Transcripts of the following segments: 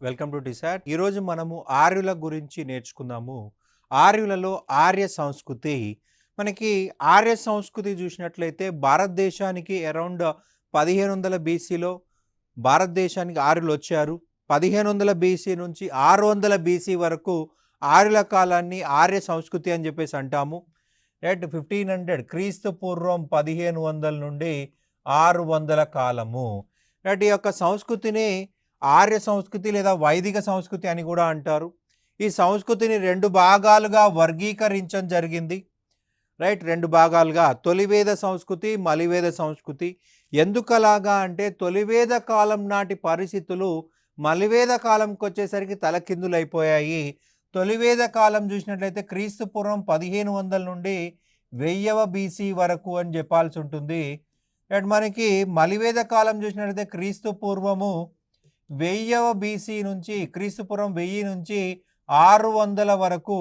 Welcome to టిసాట్. ఈరోజు మనము ఆర్యుల గురించి నేర్చుకుందాము. ఆర్యులలో ఆర్య సంస్కృతి. మనకి ఆర్య సంస్కృతి చూసినట్లయితే భారతదేశానికి అరౌండ్ 1500 బీసీలో భారతదేశానికి ఆర్యులు వచ్చారు. 1500 బీసీ నుంచి 600 బీసీ వరకు ఆర్యుల కాలాన్ని ఆర్య సంస్కృతి అని చెప్పేసి అంటాము. రైట్, 1500 క్రీస్తు పూర్వం 1500 నుండి 600 కాలము. రైట్, ఈ యొక్క సంస్కృతిని ఆర్య సంస్కృతి లేదా వైదిక సంస్కృతి అని కూడా అంటారు. ఈ సంస్కృతిని 2 భాగాలుగా వర్గీకరించడం జరిగింది. రైట్, 2 భాగాలుగా తొలివేద సంస్కృతి, మలివేద సంస్కృతి. ఎందుకలాగా అంటే తొలివేద కాలం నాటి పరిస్థితులు మలివేద కాలంకి వచ్చేసరికి తలకిందులైపోయాయి. తొలివేద కాలం చూసినట్లయితే క్రీస్తు పూర్వం 1500 నుండి 1000 బీసీ వరకు అని చెప్పాల్సి ఉంటుంది. రైట్, మనకి మలివేద కాలం చూసినట్లయితే క్రీస్తు పూర్వము 1000 బీసీ నుంచి క్రీస్తుపురం 1000 నుంచి 600 వరకు.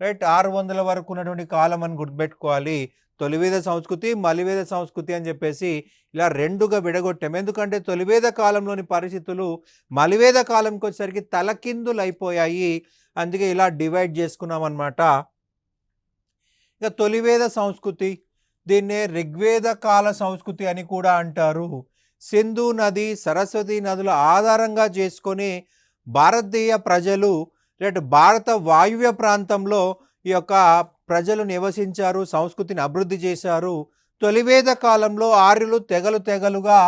రైట్, 600 వరకు ఉన్నటువంటి కాలం అని గుర్తుపెట్టుకోవాలి. తొలివేద సంస్కృతి, మలివేద సంస్కృతి అని చెప్పేసి ఇలా 2గా విడగొట్టాం. ఎందుకంటే తొలివేద కాలంలోని పరిస్థితులు మలివేద కాలంకి వచ్చేసరికి తలకిందులు అయిపోయాయి. అందుకే ఇలా డివైడ్ చేసుకున్నాం అన్నమాట. ఇక తొలివేద సంస్కృతి, దీన్నే ఋగ్వేద కాల సంస్కృతి అని కూడా అంటారు. సింధు నది, సరస్వతి నదుల ఆధారంగా చేసుకొని భారతీయ ప్రజలు భారత వాయువ్య ప్రాంతంలో ఈ యొక్క ప్రజలు నివసించారు, సంస్కృతిని అభివృద్ధి చేశారు. తొలివేద కాలంలో ఆర్యులు తెగలుగా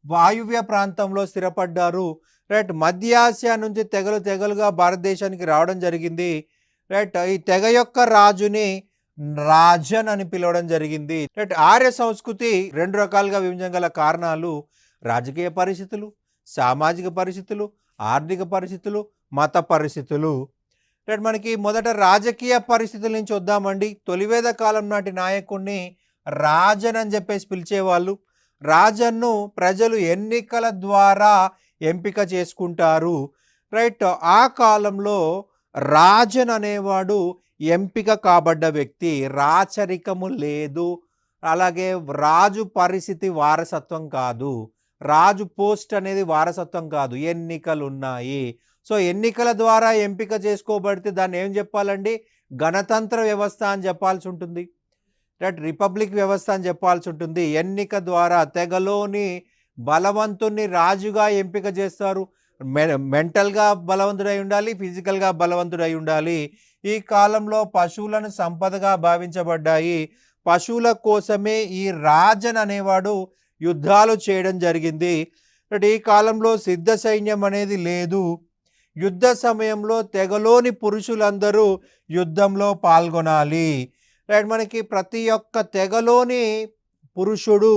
వాయువ్య ప్రాంతంలో స్థిరపడ్డారు. రైట్, మధ్య ఆసియా నుంచి తెగలుగా భారతదేశానికి రావడం జరిగింది. రైట్, ఈ తెగ యొక్క రాజుని రాజన్ అని పిలవడం జరిగింది. రైట్, ఆర్య సంస్కృతి 2 రకాలుగా విభజించగల కారణాలు రాజకీయ పరిస్థితులు, సామాజిక పరిస్థితులు, ఆర్థిక పరిస్థితులు, మత పరిస్థితులు. రైట్, మనకి మొదట రాజకీయ పరిస్థితుల నుంచి వద్దామండి. తొలివేద కాలం నాటి నాయకుడిని రాజన్ అని చెప్పేసి పిలిచేవాళ్ళు. రాజన్ను ప్రజలు ఎన్నికల ద్వారా ఎంపిక చేసుకుంటారు. రైట్, ఆ కాలంలో రాజన్ అనేవాడు ఎంపిక కాబడ్డ వ్యక్తి. రాచరికము లేదు, అలాగే రాజు పరిస్థితి వారసత్వం కాదు, రాజు పోస్ట్ అనేది వారసత్వం కాదు, ఎన్నికలు ఉన్నాయి. సో ఎన్నికల ద్వారా ఎంపిక చేసుకోబడితే దాన్ని ఏం చెప్పాలండి? గణతంత్ర వ్యవస్థ అని చెప్పాల్సి ఉంటుంది. రైట్, రిపబ్లిక్ వ్యవస్థ అని చెప్పాల్సి ఉంటుంది. ఎన్నిక ద్వారా తెగలోని బలవంతుణ్ణి రాజుగా ఎంపిక చేస్తారు. మెంటల్గా బలవంతుడై ఉండాలి, ఫిజికల్గా బలవంతుడై ఉండాలి. ఈ కాలంలో పశువులను సంపదగా భావించబడ్డాయి. పశువుల కోసమే ఈ రాజన్ అనేవాడు యుద్ధాలు చేయడం జరిగింది. ఈ కాలంలో సిద్ధ సైన్యం అనేది లేదు. యుద్ధ సమయంలో తెగలోని పురుషులందరూ యుద్ధంలో పాల్గొనాలి. రైట్, మనకి ప్రతి ఒక్క తెగలోని పురుషుడు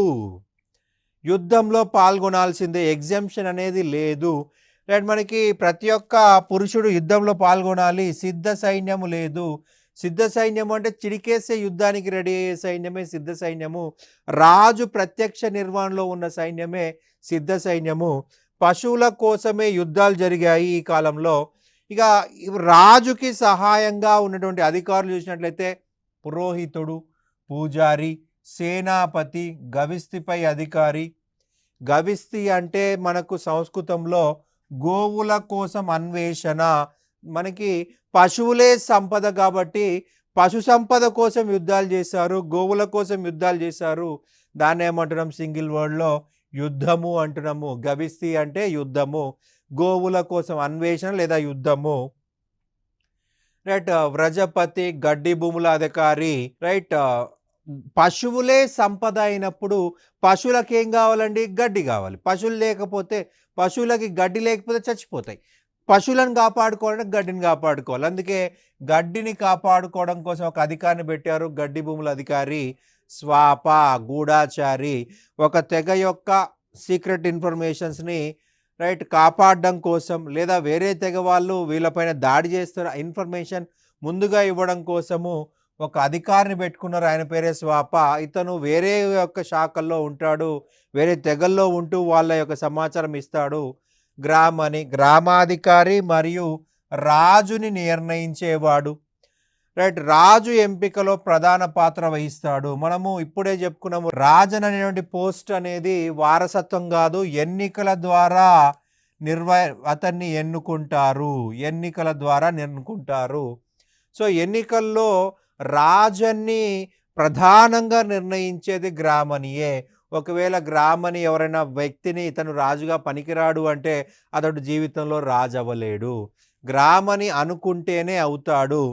యుద్ధంలో పాల్గొనాల్సిందే, ఎగ్జామ్షన్ అనేది లేదు. రైట్, మనకి ప్రతి ఒక్క పురుషుడు యుద్ధంలో పాల్గొనాలి. సిద్ధ సైన్యము లేదు. సిద్ధ సైన్యం అంటే చిరికేసే యుద్ధానికి రెడీ అయ్యే సైన్యమే సిద్ధ సైన్యము. రాజు ప్రత్యక్ష నిర్వహణలో ఉన్న సైన్యమే సిద్ధ సైన్యము. పశువుల కోసమే యుద్ధాలు జరిగాయి ఈ కాలంలో. ఇక రాజుకి సహాయంగా ఉన్నటువంటి అధికారులు చూసినట్లయితే పురోహితుడు, పూజారి, సేనాపతి, గవిస్తిపై అధికారి. గవిస్తి అంటే మనకు సంస్కృతంలో గోవుల కోసం అన్వేషణ. మనకి పశువులే సంపద కాబట్టి పశు సంపద కోసం యుద్ధాలు చేశారు, గోవుల కోసం యుద్ధాలు చేశారు. దాన్ని ఏమంటున్నాం? సింగిల్ వర్డ్లో యుద్ధము అంటున్నాము. గవిస్తి అంటే యుద్ధము, గోవుల కోసం అన్వేషణ లేదా యుద్ధము. రైట్, వ్రజపతి గడ్డి భూముల అధికారి. రైట్, పశువులే సంపద అయినప్పుడు పశువులకు ఏం కావాలండి? గడ్డి కావాలి. పశువులు లేకపోతే, పశువులకి గడ్డి లేకపోతే చచ్చిపోతాయి. పశువులను కాపాడుకోవడానికి గడ్డిని కాపాడుకోవాలి. అందుకే గడ్డిని కాపాడుకోవడం కోసం ఒక అధికారిని పెట్టారు, గడ్డి భూముల అధికారి. స్వాప, గూఢాచారి. ఒక తెగ యొక్క సీక్రెట్ ఇన్ఫర్మేషన్స్ని రైట్ కాపాడడం కోసం, లేదా వేరే తెగ వాళ్ళు వీళ్ళపైన దాడి చేస్తున్న ఇన్ఫర్మేషన్ ముందుగా ఇవ్వడం కోసము ఒక అధికారిని పెట్టుకున్నారు. ఆయన పేరే స్వాప. ఇతను వేరే యొక్క శాఖల్లో ఉంటాడు, వేరే తెగల్లో ఉంటూ వాళ్ళ యొక్క సమాచారం ఇస్తాడు. గ్రామాధికారి మరియు రాజుని నిర్ణయించేవాడు. రైట్, రాజు ఎంపికలో ప్రధాన పాత్ర వహిస్తాడు. మనము ఇప్పుడే చెప్పుకున్నాము, రాజన్ అనేటువంటి పోస్ట్ అనేది వారసత్వం కాదు, ఎన్నికల ద్వారా అతన్ని ఎన్నుకుంటారు. ఎన్నికల ద్వారా ఎన్నుకుంటారు. సో, ఎన్నికల్లో రాజన్ని ప్రధానంగా నిర్ణయించేది గ్రామణియే. ఒకవేళ గ్రామణి ఎవరైనా వ్యక్తిని ఇతను రాజుగా పనికిరాడు అంటే అతడు జీవితంలో రాజు అవ్వలేడు. గ్రామణి అనుకుంటేనే అవుతాడు.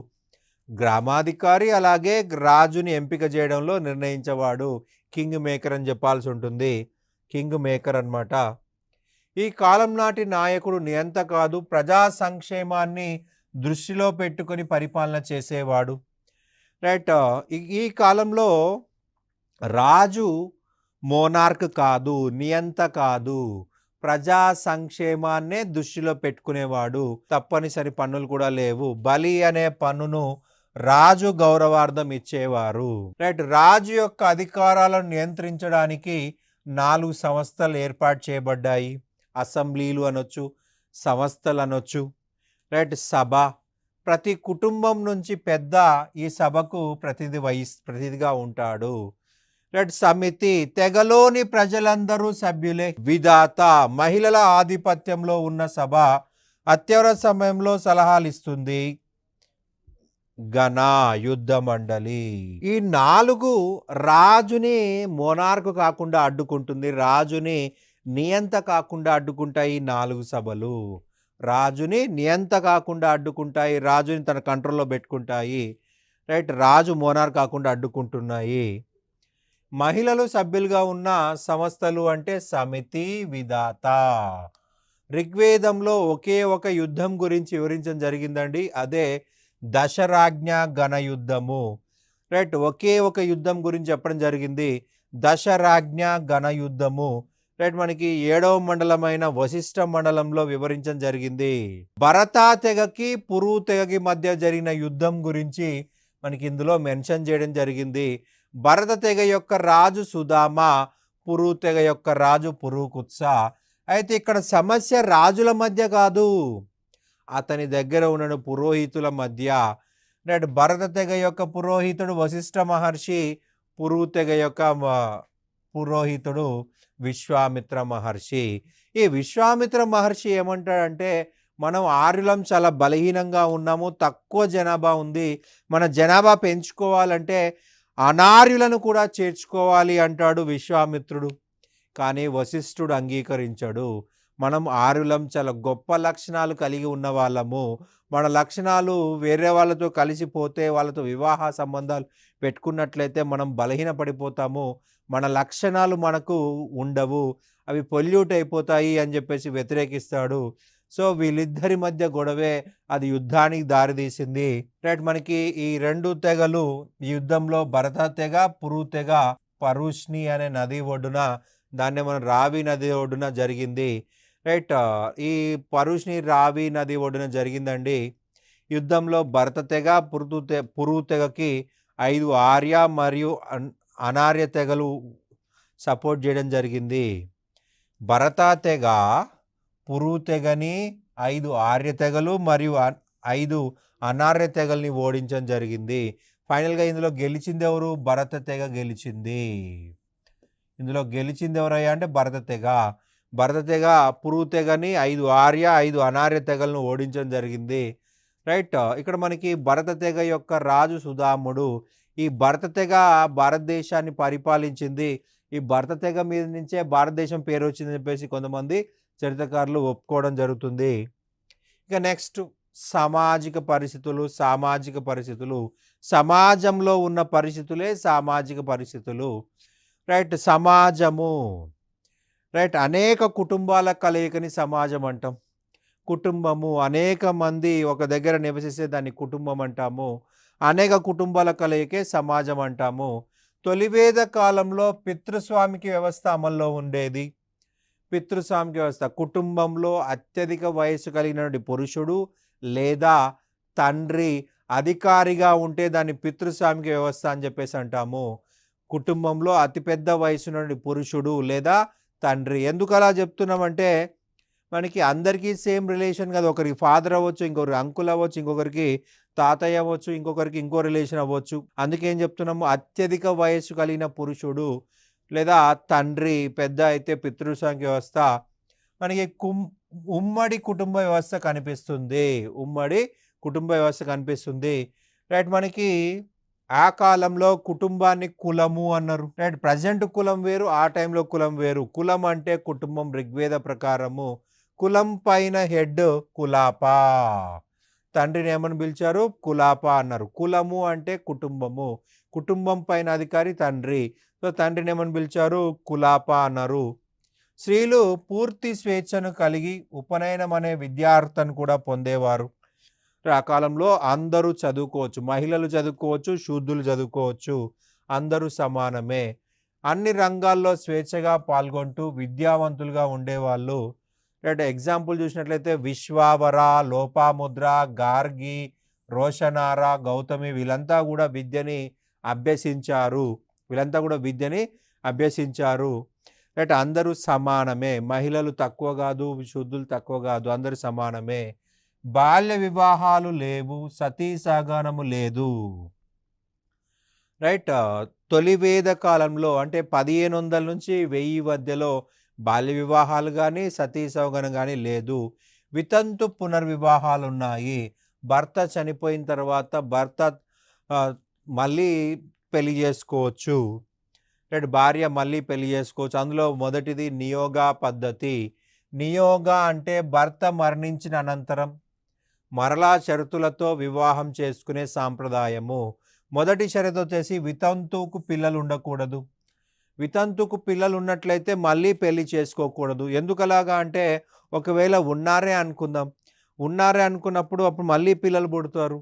గ్రామాధికారి అలాగే రాజుని ఎంపిక చేయడంలో నిర్ణయించేవాడు కింగ్ మేకర్ అని చెప్పాల్సి ఉంటుంది. కింగ్ మేకర్ అన్నమాట. ఈ కాలం నాటి నాయకుడు నియంత కాదు, ప్రజా సంక్షేమాన్ని దృష్టిలో పెట్టుకొని పరిపాలన చేసేవాడు. రైట్. ఈ కాలంలో రాజు మోనార్క్ కాదు, నియంత కాదు, ప్రజా సంక్షేమాన్నే దృష్టిలో పెట్టుకునేవాడు. తప్పనిసరి పన్నులు కూడా లేవు. బలి అనే పన్నును రాజు గౌరవార్థం ఇచ్చేవారు. రైట్. రాజు యొక్క అధికారాలను నియంత్రించడానికి 4 సంస్థలు ఏర్పాటు చేయబడ్డాయి. అసెంబ్లీలు అనొచ్చు, సంస్థలు అనొచ్చు. రైట్. సభ. ప్రతి కుటుంబం నుంచి పెద్ద ఈ సభకు ప్రతినిధిగా ఉంటాడు. రైట్. సమితి. తెగలోని ప్రజలందరూ సభ్యులే. విధాత. మహిళల ఆధిపత్యంలో ఉన్న సభ అత్యవసర సమయంలో సలహాలు ఇస్తుంది. గణ. యుద్ధ మండలి. ఈ 4 రాజుని మోనార్క్ కాకుండా అడ్డుకుంటుంది. రాజుని నియంత కాకుండా అడ్డుకుంటాయి ఈ 4 సభలు. రాజుని నియంత కాకుండా అడ్డుకుంటాయి. రాజుని తన కంట్రోల్లో పెట్టుకుంటాయి. రైట్. రాజు మోనార్క్ కాకుండా అడ్డుకుంటున్నాయి. మహిళలు సభ్యులుగా ఉన్న సంస్థలు అంటే సమితి, విధాత. ఋగ్వేదంలో ఒకే ఒక యుద్ధం గురించి వివరించడం జరిగిందండి. అదే దశరాజ్ఞ గణ యుద్ధము. రైట్. ఒకే ఒక యుద్ధం గురించి చెప్పడం జరిగింది. దశరాజ్ఞ గణ యుద్ధము. రైట్. మనకి 7వ మండలమైన వశిష్ఠ మండలంలో వివరించడం జరిగింది. భరత తెగకి పురు తెగకి మధ్య జరిగిన యుద్ధం గురించి మనకి ఇందులో మెన్షన్ చేయడం జరిగింది. భరత తెగ యొక్క రాజు సుధామ, పురు తెగ యొక్క రాజు పురుకుత్స. అయితే ఇక్కడ సమస్య రాజుల మధ్య కాదు, అతని దగ్గర ఉన్న పురోహితుల మధ్య. రైట్. భరత తెగ యొక్క పురోహితుడు వశిష్ఠ మహర్షి, పురు తెగ యొక్క పురోహితుడు విశ్వామిత్ర మహర్షి. ఈ విశ్వామిత్ర మహర్షి ఏమంటాడంటే, మనం ఆర్యులం చాలా బలహీనంగా ఉన్నాము, తక్కువ జనాభా ఉంది, మన జనాభా పెంచుకోవాలంటే అనార్యులను కూడా చేర్చుకోవాలి అంటాడు విశ్వామిత్రుడు. కానీ వశిష్ఠుడు అంగీకరించాడు. మనం ఆర్యులం చాలా గొప్ప లక్షణాలు కలిగి ఉన్న వాళ్ళము, మన లక్షణాలు వేరే వాళ్ళతో కలిసిపోతే, వాళ్ళతో వివాహ సంబంధాలు పెట్టుకున్నట్లయితే మనం బలహీన పడిపోతాము, మన లక్షణాలు మనకు ఉండవు, అవి పొల్యూట్ అయిపోతాయి అని చెప్పేసి వ్యతిరేకిస్తాడు. సో వీళ్ళిద్దరి మధ్య గొడవే అది యుద్ధానికి దారితీసింది. రైట్. మనకి ఈ 2 తెగలు ఈ యుద్ధంలో భరత తెగ, పురు తెగ పరుష్ని అనే నది ఒడ్డున, దాన్ని మనం రావి నది ఒడ్డున జరిగింది. రైట్. ఈ పరుష్ని రావి నది ఒడ్డున జరిగిందండి. యుద్ధంలో భరత తెగ, పురు తెగకి 5 ఆర్య మరియు అనార్య తెగలు సపోర్ట్ చేయడం జరిగింది. భరత తెగ పురు తెగని, 5 ఆర్య తెగలు మరియు 5 అనార్య తెగల్ని ఓడించడం జరిగింది. ఫైనల్గా ఇందులో గెలిచింది ఎవరు? భరత తెగ గెలిచింది. ఇందులో గెలిచింది ఎవరయ్యా అంటే భరత తెగ. భరత తెగ పురు తెగని, 5 ఆర్య 5 అనార్య తెగలను ఓడించడం జరిగింది. రైట్. ఇక్కడ మనకి భరత తెగ యొక్క రాజు సుధాముడు. ఈ భరత తెగ భారతదేశాన్ని పరిపాలించింది. ఈ భరత తెగ మీద నుంచే భారతదేశం పేరు వచ్చిందని చెప్పేసి కొంతమంది చరిత్రకారులు ఒప్పుకోవడం జరుగుతుంది. ఇక నెక్స్ట్ సామాజిక పరిస్థితులు, సామాజిక పరిస్థితులు. సమాజంలో ఉన్న పరిస్థితులే సామాజిక పరిస్థితులు. రైట్. సమాజము. రైట్. అనేక కుటుంబాల కలయికని సమాజం అంటాం. కుటుంబము అనేక మంది ఒక దగ్గర నివసిస్తే దాన్ని కుటుంబం అంటాము. అనేక కుటుంబాల కలయికే సమాజం అంటాము. తొలివేద కాలంలో పితృస్వామికి వ్యవస్థ అమల్లో ఉండేది. పితృస్వామికి వ్యవస్థ కుటుంబంలో అత్యధిక వయసు కలిగిన పురుషుడు లేదా తండ్రి అధికారిగా ఉంటే దాన్ని పితృస్వామిక వ్యవస్థ అని చెప్పేసి అంటాము. కుటుంబంలో అతిపెద్ద వయసు నుండి పురుషుడు లేదా తండ్రి. ఎందుకు అలా చెప్తున్నామంటే మనకి అందరికీ సేమ్ రిలేషన్ కాదు. ఒకరికి ఫాదర్ అవ్వచ్చు, ఇంకొకరికి అంకుల్ అవ్వచ్చు, ఇంకొకరికి తాతయ్య అవ్వచ్చు, ఇంకొకరికి ఇంకో రిలేషన్ అవ్వచ్చు. అందుకే ఏం చెప్తున్నాము, అత్యధిక వయస్సు కలిగిన పురుషుడు లేదా తండ్రి పెద్ద అయితే పితృస్వామిక వ్యవస్థ. మనకి ఉమ్మడి కుటుంబ వ్యవస్థ కనిపిస్తుంది. ఉమ్మడి కుటుంబ వ్యవస్థ కనిపిస్తుంది. రైట్. మనకి ఆ కాలంలో కుటుంబాన్ని కులము అన్నారు. రైట్. ప్రెజెంట్ కులం వేరు. ఆ టైంలో కులం వేరు. కులం అంటే కుటుంబం ఋగ్వేద ప్రకారము. కులం పైన హెడ్ కులాప. తండ్రిని ఏమని పిలిచారు? కులాప అన్నారు. కులము అంటే కుటుంబము. కుటుంబం పైన అధికారి తండ్రి. సో తండ్రిని ఏమని పిలిచారు? కులాప అన్నారు. స్త్రీలు పూర్తి స్వేచ్ఛను కలిగి ఉపనయనం అనే విద్యార్థిని కూడా పొందేవారు. ఆ కాలంలో అందరూ చదువుకోవచ్చు. మహిళలు చదువుకోవచ్చు, శూద్రులు చదువుకోవచ్చు. అందరూ సమానమే. అన్ని రంగాల్లో స్వేచ్ఛగా పాల్గొంటూ విద్యావంతులుగా ఉండేవాళ్ళు. రైట్. ఎగ్జాంపుల్ చూసినట్లయితే విశ్వావర, లోపాముద్ర, గార్గి, రోషనార, గౌతమి వీళ్ళంతా కూడా విద్యని అభ్యసించారు. రైట్. అందరూ సమానమే. మహిళలు తక్కువ కాదు, శూద్రులు తక్కువ కాదు. అందరూ సమానమే. బాల్య వివాహాలు లేవు. సతీ సహగమనము లేదు. రైట్. తొలి వేద కాలంలో అంటే 1500 నుంచి 1000 మధ్యలో బాల్య వివాహాలు కానీ సతీ సహగమనం కానీ లేదు. వితంతు పునర్వివాహాలు ఉన్నాయి. భర్త చనిపోయిన తర్వాత భర్త మళ్ళీ పెళ్లి చేసుకోవచ్చు. రైట్. భార్య మళ్ళీ పెళ్లి చేసుకోవచ్చు. అందులో మొదటిది నియోగ పద్ధతి. నియోగ అంటే భర్త మరణించిన అనంతరం మరలా షరతులతో వివాహం చేసుకునే సాంప్రదాయము. మొదటి షరతు వచ్చేసి వితంతువుకు పిల్లలు ఉండకూడదు. వితంతుకు పిల్లలు ఉన్నట్లయితే మళ్ళీ పెళ్లి చేసుకోకూడదు. ఎందుకలాగా అంటే ఒకవేళ ఉన్నారే అనుకున్నప్పుడు అప్పుడు మళ్ళీ పిల్లలు పుడతారు.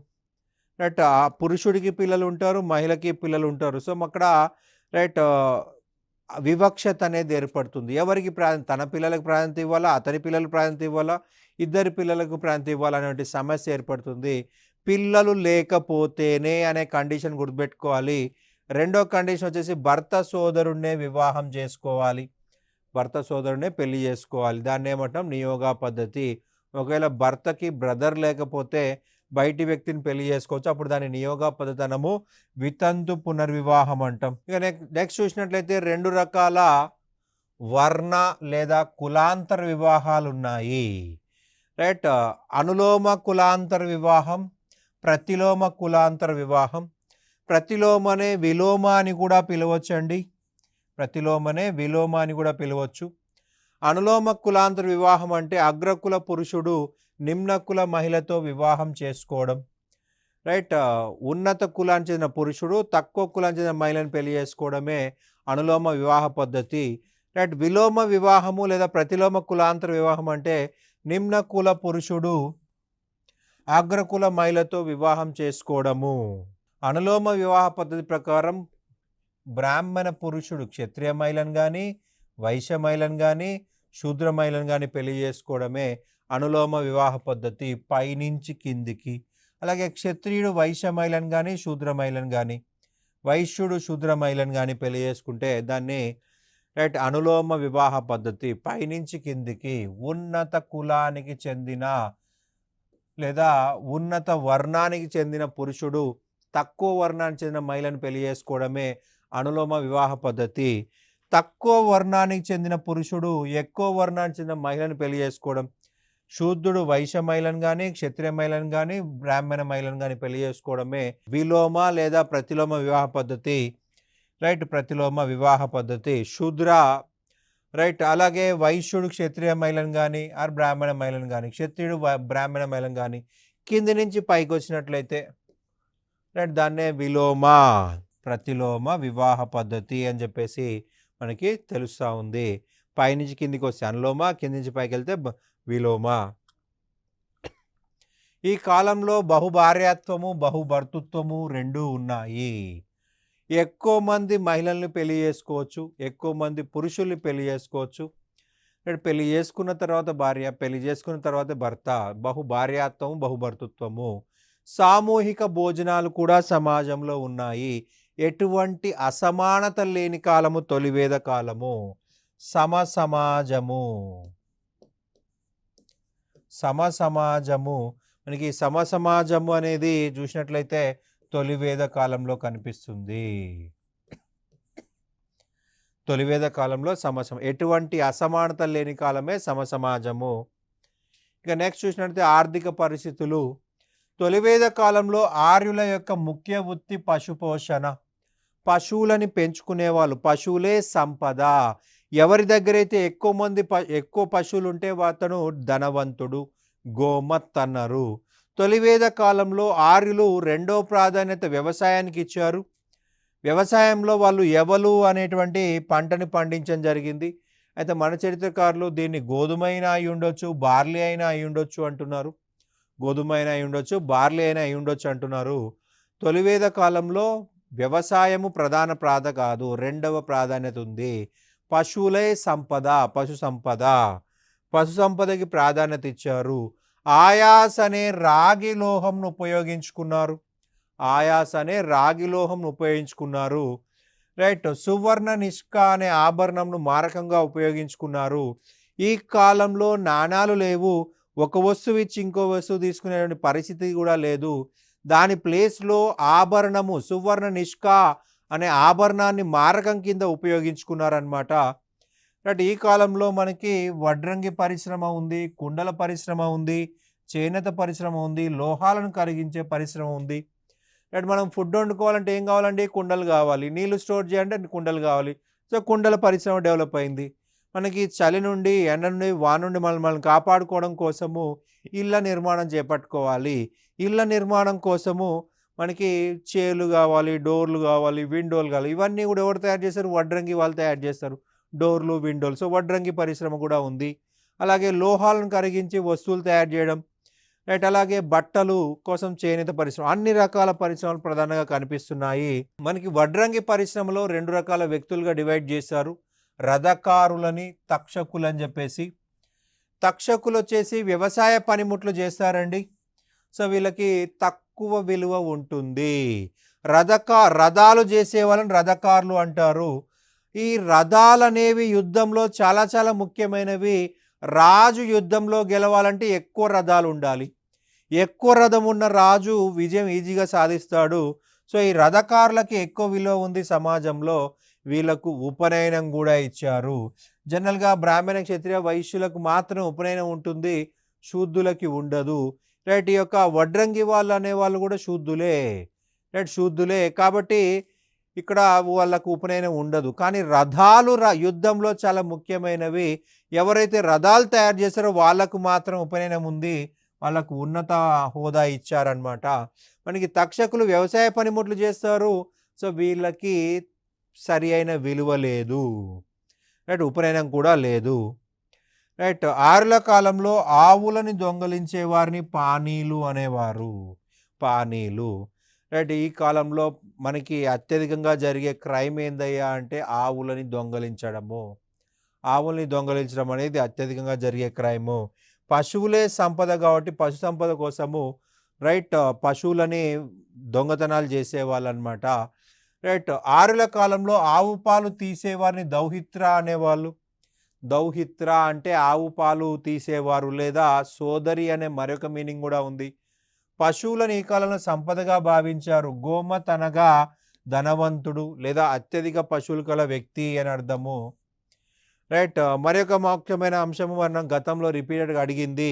రైట్. ఆ పురుషుడికి పిల్లలు ఉంటారు, మహిళకి పిల్లలు ఉంటారు. సో అక్కడ రైట్ వివక్షత అనేది ఏర్పడుతుంది. ఎవరికి తన పిల్లలకు ప్రాధాన్యత ఇవ్వాలా, అతని పిల్లలకు ప్రాధాన్యత ఇవ్వాలా, ఇద్దరి పిల్లలకు ప్రాధాన్యత ఇవ్వాలనే సమస్య ఏర్పడుతుంది. పిల్లలు లేకపోతేనే అనే కండిషన్ గుర్తుపెట్టుకోవాలి. రెండో కండిషన్ వచ్చేసి భర్త సోదరుడినే వివాహం చేసుకోవాలి. భర్త సోదరుడినే పెళ్లి చేసుకోవాలి. దాన్ని ఏమంటాం? నియోగ పద్ధతి. ఒకవేళ భర్తకి బ్రదర్ లేకపోతే బయటి వ్యక్తిని పెళ్లి చేసుకోవచ్చు. అప్పుడు దాని నియోగ పద్ధతి అనము. వితంతు పునర్వివాహం అంటాం. ఇక నెక్స్ట్ చూసినట్లయితే 2 రకాల వర్ణ లేదా కులాంతర వివాహాలు ఉన్నాయి. రైట్. అనులోమ కులాంతర వివాహం, ప్రతిలోమ కులాంతర వివాహం. ప్రతిలోమనే విలోమ అని కూడా పిలవచ్చండి. అనులోమ కులాంతర వివాహం అంటే అగ్రకుల పురుషుడు నిమ్నకుల మహిళతో వివాహం చేసుకోవడం. రైట్. ఉన్నత కులానికి చెందిన పురుషుడు తక్కువ కులానికి చెందిన మహిళను పెళ్లి చేసుకోవడమే అనులోమ వివాహ పద్ధతి. రైట్. విలోమ వివాహము లేదా ప్రతిలోమ కులాంతర వివాహం అంటే నిమ్న కుల పురుషుడు అగ్రకుల మహిళతో వివాహం చేసుకోవడము. అనులోమ వివాహ పద్ధతి ప్రకారం బ్రాహ్మణ పురుషుడు క్షత్రియ మహిళను కానీ, వైశ్య మహిళను కానీ, శూద్ర మహిళను కానీ పెళ్లి చేసుకోవడమే అనులోమ వివాహ పద్ధతి. పైనుంచి కిందికి. అలాగే క్షత్రియుడు వైశ్య మహిళను కానీ, శూద్ర మహిళను కానీ, వైశ్యుడు శూద్ర మహిళను కానీ పెళ్లి చేసుకుంటే దాన్ని రైట్ అనులోమ వివాహ పద్ధతి. పైనుంచి కిందికి ఉన్నత కులానికి చెందిన లేదా ఉన్నత వర్ణానికి చెందిన పురుషుడు తక్కువ వర్ణానికి చెందిన మహిళను పెళ్లి చేసుకోవడమే అనులోమ వివాహ పద్ధతి. తక్కువ వర్ణానికి చెందిన పురుషుడు ఎక్కువ వర్ణానికి చెందిన మహిళను పెళ్లి చేసుకోవడం. శూద్రుడు వైశ్య మహిళను కానీ, క్షత్రియ మహిళను కానీ, బ్రాహ్మణ మహిళను కానీ పెళ్లి చేసుకోవడమే విలోమ లేదా ప్రతిలోమ వివాహ పద్ధతి. రైట్. ప్రతిలోమ వివాహ పద్ధతి. శూద్ర రైట్. అలాగే వైశ్యుడు క్షత్రియ మహిళను కానీ ఆర్ బ్రాహ్మణ మహిళను కానీ, క్షత్రియుడు బ్రాహ్మణ మహిళను కానీ కింది నుంచి పైకి వచ్చినట్లయితే రైట్ దాన్నే విలోమ ప్రతిలోమ వివాహ పద్ధతి అని చెప్పేసి మనకి తెలుస్తూ ఉంది. పైనుంచి కిందికి వస్తే అనులోమ, కింది నుంచి పైకి వెళ్తే విలోమ. ఈ కాలంలో బహుభార్యాత్వము, బహుభర్తృత్వము రెండూ ఉన్నాయి. ఎక్కువ మంది మహిళల్ని పెళ్లి చేసుకోవచ్చు, ఎక్కువ మంది పురుషుల్ని పెళ్లి చేసుకోవచ్చు. పెళ్లి చేసుకున్న తర్వాత భార్య, పెళ్లి చేసుకున్న తర్వాత భర్త. బహుభార్యాత్వము, బహుభర్తృత్వము. సామూహిక భోజనాలు కూడా సమాజంలో ఉన్నాయి. ఎటువంటి అసమానత లేని కాలము తొలివేద కాలము. సమసమాజము మనకి సమసమాజము అనేది చూసినట్లయితే తొలివేద కాలంలో కనిపిస్తుంది. తొలివేద కాలంలో ఎటువంటి అసమానత లేని కాలమే సమసమాజము. ఇక నెక్స్ట్ చూసినట్లయితే ఆర్థిక పరిస్థితులు. తొలివేద కాలంలో ఆర్యుల యొక్క ముఖ్య వృత్తి పశుపోషణ. పశువులని పెంచుకునేవాళ్ళు. పశువులే సంపద. ఎవరి దగ్గరైతే ఎక్కువ పశువులుంటే అతను ధనవంతుడు. గోమత్ అన్నారు. తొలివేద కాలంలో ఆర్యులు రెండో ప్రాధాన్యత వ్యవసాయానికి ఇచ్చారు. వ్యవసాయంలో వాళ్ళు ఎవలు అనేటువంటి పంటని పండించడం జరిగింది. అయితే మన చరిత్రకారులు దీన్ని గోధుమ అయినా అయి ఉండొచ్చు, బార్లీ అయినా అయి ఉండొచ్చు అంటున్నారు. గోధుమ అయినా అయి ఉండొచ్చు, బార్లీ అయినా అయి ఉండొచ్చు అంటున్నారు. తొలివేద కాలంలో వ్యవసాయము ప్రధాన ప్రాధ కాదు, రెండవ ప్రాధాన్యత ఉంది. పశువులే సంపద, పశు సంపద. పశు సంపదకి ప్రాధాన్యత ఇచ్చారు. ఆయాస్ అనే రాగి లోహంను ఉపయోగించుకున్నారు. ఆయాస్ అనే రాగి లోహంను ఉపయోగించుకున్నారు. రైట్. సువర్ణ నిష్క అనే ఆభరణంను మారకంగా ఉపయోగించుకున్నారు. ఈ కాలంలో నాణాలు లేవు. ఒక వస్తువు ఇచ్చి ఇంకో వస్తువు తీసుకునేటువంటి పరిస్థితి కూడా లేదు. దాని ప్లేస్లో ఆభరణము సువర్ణ నిష్క అనే ఆభరణాన్ని మారకం కింద ఉపయోగించుకున్నారనమాట. రైట్. ఈ కాలంలో మనకి వడ్రంగి పరిశ్రమ ఉంది, కుండల పరిశ్రమ ఉంది, చేనేత పరిశ్రమ ఉంది, లోహాలను కరిగించే పరిశ్రమ ఉంది. రైట్. మనం ఫుడ్ వండుకోవాలంటే ఏం కావాలండి? కుండలు కావాలి. నీళ్లు స్టోర్ చేయాలంటే కుండలు కావాలి. సో కుండల పరిశ్రమ డెవలప్ అయింది. మనకి చలి నుండి, ఎండ నుండి, వాన నుండి మనల్ని కాపాడుకోవడం కోసము ఇళ్ళ నిర్మాణం చేపట్టుకోవాలి. ఇళ్ళ నిర్మాణం కోసము మనకి చేలు కావాలి, డోర్లు కావాలి, విండోలు కావాలి. ఇవన్నీ కూడా ఎవరు తయారు చేస్తారు? వడ్రంగి వాళ్ళు తయారు చేస్తారు. డోర్లు, విండోలు. సో వడ్రంగి పరిశ్రమ కూడా ఉంది. అలాగే లోహాలను కరిగించి వస్తువులు తయారు చేయడం. రైట్. అలాగే బట్టలు కోసం చేనేత పరిశ్రమ. అన్ని రకాల పరిశ్రమలు ప్రధానంగా కనిపిస్తున్నాయి. మనకి వడ్రంగి పరిశ్రమలో 2 రకాల వ్యక్తులుగా డివైడ్ చేశారు. రథకారులని, తక్షకులని చెప్పేసి. తక్షకులు వచ్చేసి వ్యవసాయ పనిముట్లు చేస్తారండి. సో వీళ్ళకి తక్కువ విలువ ఉంటుంది. రథాలు చేసే వాళ్ళని రథకారులు అంటారు. ఈ రథాలు అనేవి యుద్ధంలో చాలా చాలా ముఖ్యమైనవి. రాజు యుద్ధంలో గెలవాలంటే ఎక్కువ రథాలు ఉండాలి. ఎక్కువ రథం ఉన్న రాజు విజయం ఈజీగా సాధిస్తాడు. సో ఈ రథకారులకి ఎక్కువ విలువ ఉంది సమాజంలో. వీళ్ళకు ఉపనయనం కూడా ఇచ్చారు. జనరల్గా బ్రాహ్మణ, క్షత్రియ, వైశ్యులకు మాత్రం ఉపనయనం ఉంటుంది, శూద్రులకి ఉండదు. రైట్. ఈ యొక్క వడ్రంగి వాళ్ళు అనేవాళ్ళు కూడా శూద్రులే. రైట్. శూద్రులే కాబట్టి ఇక్కడ వాళ్ళకు ఉపనయనం ఉండదు. కానీ రథాలు యుద్ధంలో చాలా ముఖ్యమైనవి. ఎవరైతే రథాలు తయారు చేస్తారో వాళ్ళకు మాత్రం ఉపనయనం ఉంది. వాళ్ళకు ఉన్నత హోదా ఇచ్చారనమాట. మనకి తక్షకులు వ్యవసాయ పనిముట్లు చేస్తారు. సో వీళ్ళకి సరి అయిన విలువ లేదు. రైట్. ఉపనయనం కూడా లేదు. రైట్. ఆరుల కాలంలో ఆవులని దొంగలించే వారిని పానీలు అనేవారు. పానీలు. రైట్. ఈ కాలంలో మనకి అత్యధికంగా జరిగే క్రైమ్ ఏందయ్యా అంటే ఆవులని దొంగలించడము. ఆవుల్ని దొంగలించడం అనేది అత్యధికంగా జరిగే క్రైము. పశువులే సంపద కాబట్టి పశు సంపద కోసము రైట్ పశువులని దొంగతనాలు చేసేవాళ్ళు అనమాట. రైట్. ఆరుల కాలంలో ఆవు పాలు తీసేవారిని దౌహిత్ర అనేవాళ్ళు. దౌహిత్ర అంటే ఆవు పాలు తీసేవారు లేదా సోదరి అనే మరొక మీనింగ్ కూడా ఉంది. పశువులను ఈ కాలంలో సంపదగా భావించారు. గోమత్ అనగా ధనవంతుడు లేదా అత్యధిక పశువులు కల వ్యక్తి అని అర్థము. రైట్. మరొక ముఖ్యమైన అంశము మనం గతంలో రిపీటెడ్గా అడిగింది.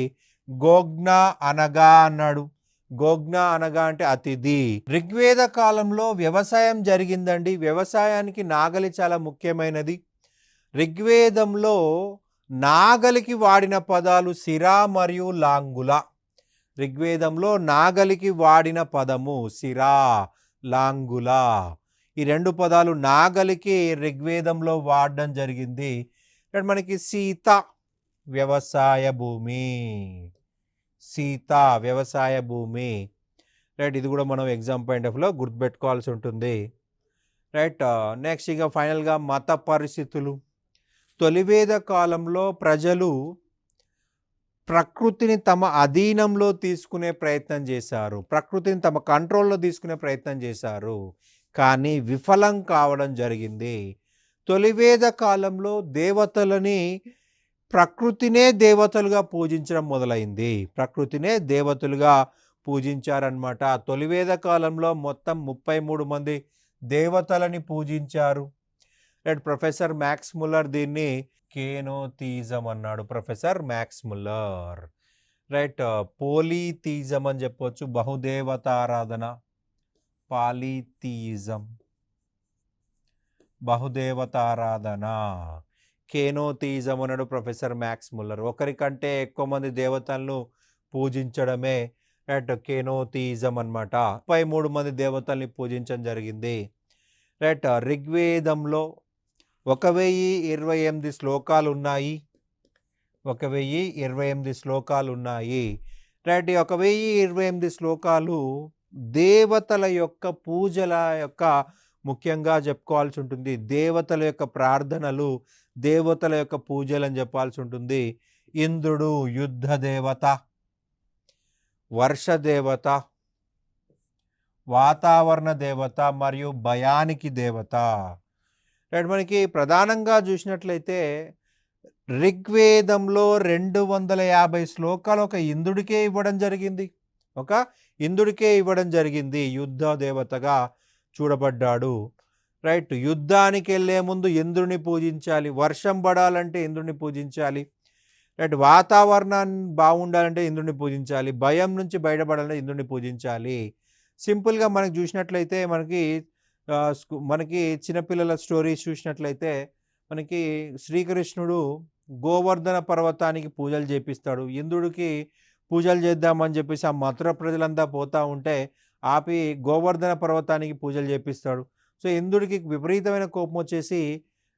గోజ్ఞ అనగా అన్నాడు. గోజ్ఞ అనగా అంటే అతిథి. ఋగ్వేద కాలంలో వ్యవసాయం జరిగిందండి. వ్యవసాయానికి నాగలి చాలా ముఖ్యమైనది. ఋగ్వేదంలో నాగలికి వాడిన పదాలు సిరా మరియు లాంగుల. ఋగ్వేదంలో నాగలికి వాడిన పదము సిరా, లాంగుల. ఈ 2 పదాలు నాగలికి ఋగ్వేదంలో వాడడం జరిగింది. మనకి సీత వ్యవసాయ భూమి. సీత వ్యవసాయ భూమి. రైట్. ఇది కూడా మనం ఎగ్జామ్ పాయింట్ ఆఫ్లో గుర్తుపెట్టుకోవాల్సి ఉంటుంది. రైట్. నెక్స్ట్ ఇక ఫైనల్గా మత పరిస్థితులు. తొలివేద కాలంలో ప్రజలు ప్రకృతిని తమ అధీనంలో తీసుకునే ప్రయత్నం చేశారు. ప్రకృతిని తమ కంట్రోల్లో తీసుకునే ప్రయత్నం చేశారు. కానీ విఫలం కావడం జరిగింది. తొలివేద కాలంలో దేవతలని ప్రకృతినే దేవతలుగా పూజించడం మొదలైంది. ప్రకృతినే దేవతలుగా పూజించారనమాట. తొలివేద కాలంలో మొత్తం 33 మంది దేవతలని పూజించారు. రైట్. ప్రొఫెసర్ మ్యాక్స్ ముల్లర్ దీన్ని కేనోథీజం అన్నాడు. Professor max Muller. రైట్. పోలీథీజం అని చెప్పొచ్చు, బహుదేవతారాధన, పాలీథీయిజం, బహుదేవతారాధన. కేనోథీయిజం అన్నాడు ప్రొఫెసర్ మ్యాక్స్ ముల్లర్. ఒకరికంటే ఎక్కువ మంది దేవతలను పూజించడమే రైట్ కేనోథీయిజం అనమాట. 33 మంది దేవతల్ని పూజించడం జరిగింది. రైట్. ఋగ్వేదంలో 1028 శ్లోకాలు ఉన్నాయి. 1028 శ్లోకాలు ఉన్నాయి. రైట్. ఈ 1028 శ్లోకాలు దేవతల యొక్క పూజల యొక్క ముఖ్యంగా చెప్పుకోవాల్సి ఉంటుంది. దేవతల యొక్క ప్రార్థనలు, దేవతల యొక్క పూజలు అని చెప్పాల్సి ఉంటుంది. ఇంద్రుడు యుద్ధ దేవత, వర్ష దేవత, వాతావరణ దేవత మరియు భయానికి దేవత. రైట్. మనకి ప్రధానంగా చూసినట్లయితే ఋగ్వేదంలో 250 శ్లోకాలు ఒక ఇంద్రుడికే ఇవ్వడం జరిగింది. యుద్ధ దేవతగా చూడబడ్డాడు. రైట్. యుద్ధానికి వెళ్ళే ముందు ఇంద్రుని పూజించాలి. వర్షం పడాలంటే ఇంద్రుని పూజించాలి. రైట్. వాతావరణాన్ని బాగుండాలంటే ఇంద్రుని పూజించాలి. భయం నుంచి బయటపడాలంటే ఇంద్రుని పూజించాలి. సింపుల్గా మనకు చూసినట్లయితే మనకి చిన్నపిల్లల స్టోరీస్ చూసినట్లయితే మనకి శ్రీకృష్ణుడు గోవర్ధన పర్వతానికి పూజలు చేపిస్తాడు. ఇంద్రుడికి పూజలు చేద్దామని చెప్పేసి ఆ మథుర ప్రజలంతా పోతూ ఉంటే ఆపి గోవర్ధన పర్వతానికి పూజలు చేపిస్తాడు. సో ఇంద్రుడికి విపరీతమైన కోపం వచ్చేసి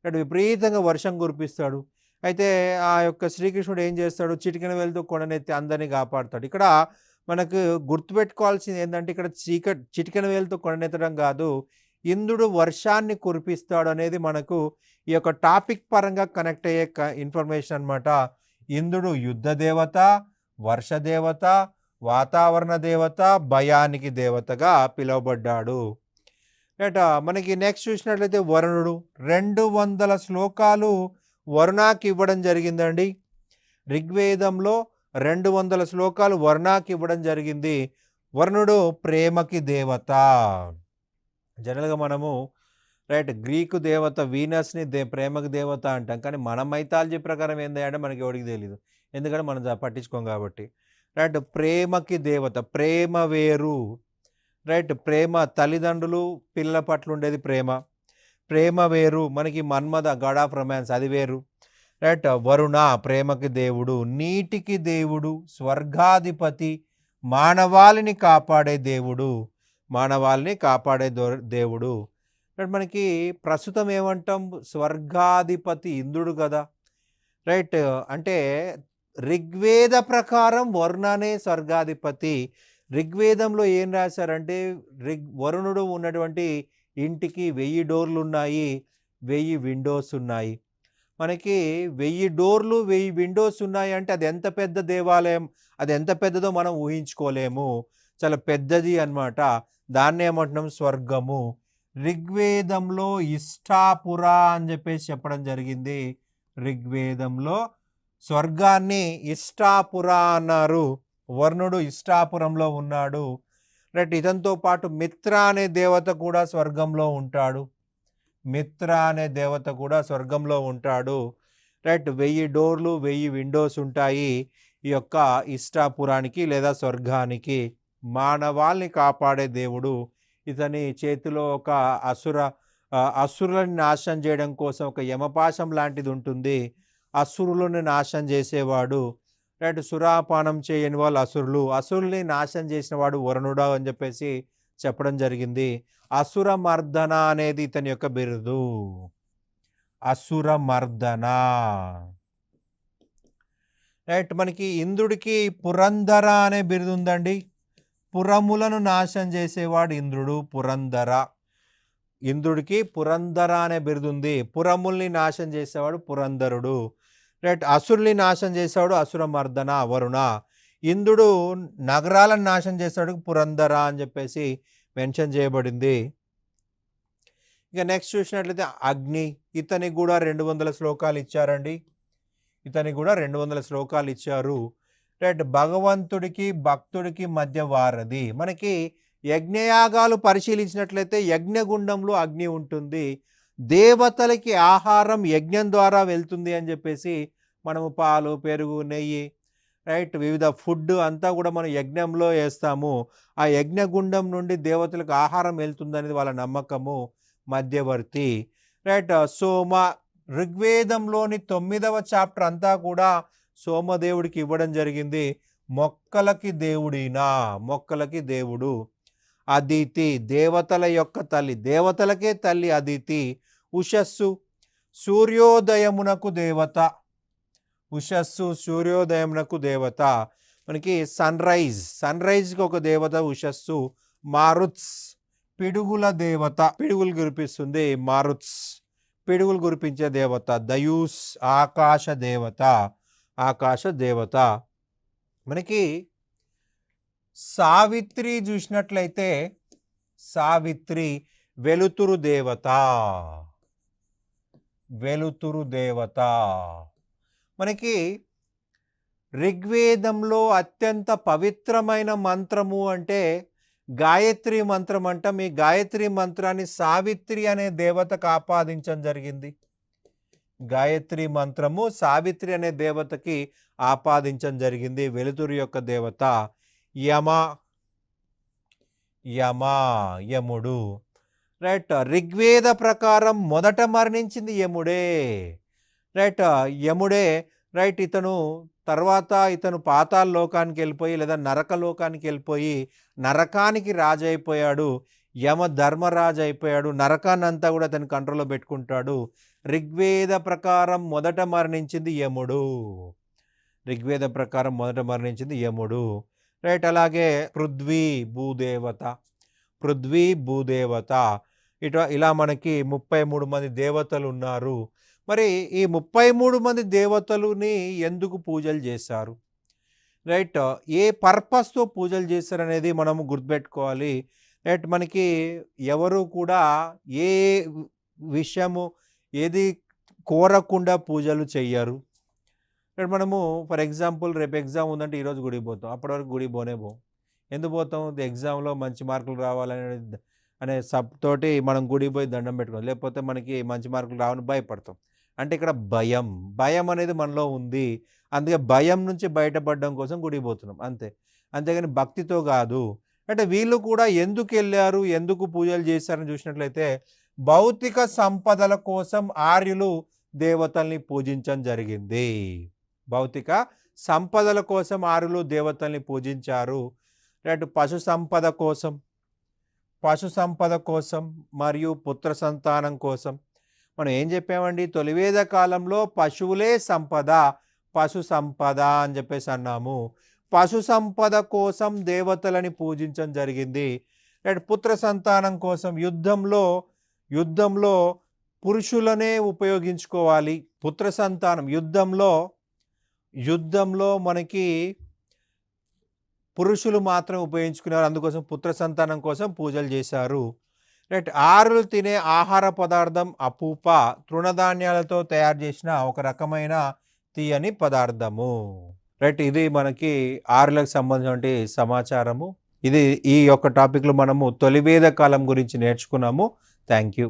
విపరీతంగా వర్షం కురిపిస్తాడు. అయితే ఆ యొక్క శ్రీకృష్ణుడు ఏం చేస్తాడు, చిటికెన వేలుతో కొండనెత్తి అందరినీ కాపాడుతాడు. ఇక్కడ మనకు గుర్తుపెట్టుకోవాల్సింది ఏంటంటే ఇక్కడ చిటికెన వేలుతో కొండనెత్తడం కాదు, ఇంద్రుడు వర్షాన్ని కురిపిస్తాడు అనేది మనకు ఈ యొక్క టాపిక్ పరంగా కనెక్ట్ అయ్యే ఇన్ఫర్మేషన్ అనమాట. ఇంద్రుడు యుద్ధ దేవత, వర్ష దేవత, వాతావరణ దేవత, భయానికి దేవతగా పిలువబడ్డాడు. రైట్. మనకి నెక్స్ట్ చూసినట్లయితే వరుణుడు 200 శ్లోకాలు వరుణాకి ఇవ్వడం జరిగిందండి. ఋగ్వేదంలో 200 శ్లోకాలు వరుణాకి ఇవ్వడం జరిగింది. వరుణుడు ప్రేమకి దేవత. జనరల్గా మనము రైట్ గ్రీకు దేవత వీనస్ని ప్రేమకి దేవత అంటాం, కానీ మన మైథాలజీ ప్రకారం ఏంది అంటే మనకి ఎవరికి తెలియదు, ఎందుకంటే మనం పట్టించుకోం కాబట్టి. రైట్. ప్రేమకి దేవత, ప్రేమ వేరు. రైట్. ప్రేమ తల్లిదండ్రులు పిల్లల పట్ల ఉండేది ప్రేమ వేరు. మనకి మన్మథ గాడ్ ఆఫ్ రొమాన్స్ అది వేరు. రైట్. వరుణ ప్రేమకి దేవుడు, నీటికి దేవుడు, స్వర్గాధిపతి, మానవాళిని కాపాడే దేవుడు. మనకి ప్రస్తుతం ఏమంటాం, స్వర్గాధిపతి ఇంద్రుడు కదా. రైట్. అంటే ఋగ్వేద ప్రకారం వరుణనే స్వర్గాధిపతి. ఋగ్వేదంలో ఏం రాశారంటే వరుణుడు ఉన్నటువంటి ఇంటికి 1000 డోర్లు ఉన్నాయి, 1000 విండోస్ ఉన్నాయి. మనకి 1000 డోర్లు 1000 విండోస్ ఉన్నాయి అంటే అది ఎంత పెద్ద దేవాలయం, అది ఎంత పెద్దదో మనం ఊహించుకోలేము. చాలా పెద్దది అన్నమాట. దాన్ని ఏమంటున్నాం, స్వర్గము. ఋగ్వేదంలో ఇష్టాపుర అని చెప్పేసి చెప్పడం జరిగింది. ఋగ్వేదంలో స్వర్గాన్ని ఇష్టాపుర అన్నారు. వరుణుడు ఇష్టాపురంలో ఉన్నాడు. రైట్. ఇతనితో పాటు మిత్ర అనే దేవత కూడా స్వర్గంలో ఉంటాడు. రైట్. 1000 డోర్లు 1000 విండోస్ ఉంటాయి ఈ యొక్క ఇష్టాపురానికి లేదా స్వర్గానికి. మానవాల్ని కాపాడే దేవుడు. ఇతని చేతిలో ఒక అసురులను నాశనం చేయడం కోసం ఒక యమపాశం లాంటిది ఉంటుంది. అసురులను నాశనం చేసేవాడు. రైట్. సురాపానం చేయని వాళ్ళు అసురుల్ని నాశనం చేసిన వాడు వరుణుడు అని చెప్పేసి చెప్పడం జరిగింది. అసురమర్దన అనేది ఇతని యొక్క బిరుదు. అసురమర్దన. రైట్. మనకి ఇంద్రుడికి పురంధర అనే బిరుదు ఉందండి. పురములను నాశనం చేసేవాడు ఇంద్రుడు, పురంధర. ఇంద్రుడికి పురంధర అనే బిరుదు ఉంది. పురముల్ని నాశనం చేసేవాడు పురంధరుడు. రైట్. అసురుల్ని నాశనం చేసేవాడు అసురమర్దన, వరుణ. ఇంద్రుడు నగరాలను నాశనం చేసేవాడు పురంధర అని చెప్పేసి మెన్షన్ చేయబడింది. ఇక నెక్స్ట్ చూసినట్లయితే అగ్ని. ఇతనికి కూడా 200 శ్లోకాలు ఇచ్చారండి. రైట్. భగవంతుడికి భక్తుడికి మధ్య వారధి. మనకి యజ్ఞయాగాలు పరిశీలించినట్లయితే యజ్ఞగుండంలో అగ్ని ఉంటుంది. దేవతలకి ఆహారం యజ్ఞం ద్వారా వెళ్తుంది అని చెప్పేసి మనము పాలు, పెరుగు, నెయ్యి, రైట్. వివిధ ఫుడ్ అంతా కూడా మనం యజ్ఞంలో ఏస్తాము. ఆ యజ్ఞగుండం నుండి దేవతలకు ఆహారం వెళ్తుందనేది వాళ్ళ నమ్మకము. మధ్యవర్తి. రైట్. సోమ ఋగ్వేదంలోని 9వ చాప్టర్ అంతా కూడా సోమదేవుడికి ఇవ్వడం జరిగింది. మొక్కలకి దేవుడీన, మొక్కలకి దేవుడు. అదితి దేవతల యొక్క తల్లి, దేవతలకే తల్లి అదితి. ఉషస్సు సూర్యోదయమునకు దేవత, ఉషస్సు సూర్యోదయమునకు దేవత. మనకి సన్ రైజ్కి ఒక దేవత ఉషస్సు. మారుత్స్ పిడుగుల దేవత, పిడుగులు కురిపిస్తుంది మారుత్స్, పిడుగులు కురిపించే దేవత. దయూస్ ఆకాశ దేవత, ఆకాశ దేవత. మనకి సావిత్రి చూసినట్లయితే సావిత్రి వెలుతురు దేవత, వెలుతురు దేవత. మనకి ఋగ్వేదంలో అత్యంత పవిత్రమైన మంత్రము అంటే గాయత్రి మంత్రం అంట. మీ గాయత్రి మంత్రాన్ని సావిత్రి అనే దేవతకు ఆపాదించడం జరిగింది. గాయత్రి మంత్రము సావిత్రి అనే దేవతకి ఆపాదించడం జరిగింది. వెలుతురు యొక్క దేవత. యమ, యమ యముడు. రైట్. ఋగ్వేద ప్రకారం మొదట మరణించింది యముడే. రైట్. యముడే. రైట్. ఇతను పాతాళ లోకానికి వెళ్ళిపోయి లేదా నరక లోకానికి వెళ్ళిపోయి నరకానికి రాజు అయిపోయాడు. యమ ధర్మరాజు అయిపోయాడు. నరకాన్ని అంతా కూడా తన కంట్రోల్లో పెట్టుకుంటాడు. ఋగ్వేద ప్రకారం మొదట మరణించింది యముడు. ఋగ్వేద ప్రకారం మొదట మరణించింది యముడు. రైట్. అలాగే పృథ్వీ భూదేవత, పృథ్వీ భూదేవత. ఇలా మనకి 33 మంది దేవతలు ఉన్నారు. మరి ఈ 33 మంది దేవతలుని ఎందుకు పూజలు చేశారు? రైట్. ఏ పర్పస్తో పూజలు చేశారనేది మనము గుర్తుపెట్టుకోవాలి. రైట్. మనకి ఎవరు కూడా ఏ విషయము ఏది కోరకుండా పూజలు చెయ్యరు. మనము ఫర్ ఎగ్జాంపుల్ రేపు ఎగ్జామ్ ఉందంటే ఈరోజు గుడికి పోతాం, అప్పటి వరకు గుడికి పోనే పోం. ఎందుకు పోతాం? ఎగ్జామ్లో మంచి మార్కులు రావాలనే తోటి మనం గుడికి పోయి దండం పెట్టుకోం, లేకపోతే మనకి మంచి మార్కులు రావని భయపడతాం. అంటే ఇక్కడ భయం, భయం అనేది మనలో ఉంది. అందుకే భయం నుంచి బయటపడడం కోసం గుడికి పోతున్నాం అంతే, అంతేగాని భక్తితో కాదు. అంటే వీళ్ళు కూడా ఎందుకు వెళ్ళారు, ఎందుకు పూజలు చేశారని చూసినట్లయితే భౌతిక సంపదల కోసం ఆర్యులు దేవతల్ని పూజించడం జరిగింది. భౌతిక సంపదల కోసం ఆర్యులు దేవతల్ని పూజించారు. రైట్. పశు సంపద కోసం మరియు పుత్ర సంతానం కోసం. మనం ఏం చెప్పామండి? తొలివేద కాలంలో పశువులే సంపద, పశు సంపద అని చెప్పేసి అన్నాము. పశు సంపద కోసం దేవతలని పూజించడం జరిగింది. రైట్. పుత్ర సంతానం కోసం యుద్ధంలో పురుషులనే ఉపయోగించుకోవాలి. పుత్ర సంతానం యుద్ధంలో మనకి పురుషులు మాత్రం ఉపయోగించుకున్నారు. అందుకోసం పుత్ర సంతానం కోసం పూజలు చేశారు. రైట్. ఆరులు తినే ఆహార పదార్థం అపూప, తృణధాన్యాలతో తయారు చేసిన ఒక రకమైన తీయని పదార్థము. రైట్. ఇది మనకి ఆరులకు సంబంధించిన సమాచారము. ఈ యొక్క టాపిక్లో మనము తొలివేద కాలం గురించి నేర్చుకున్నాము. Thank you.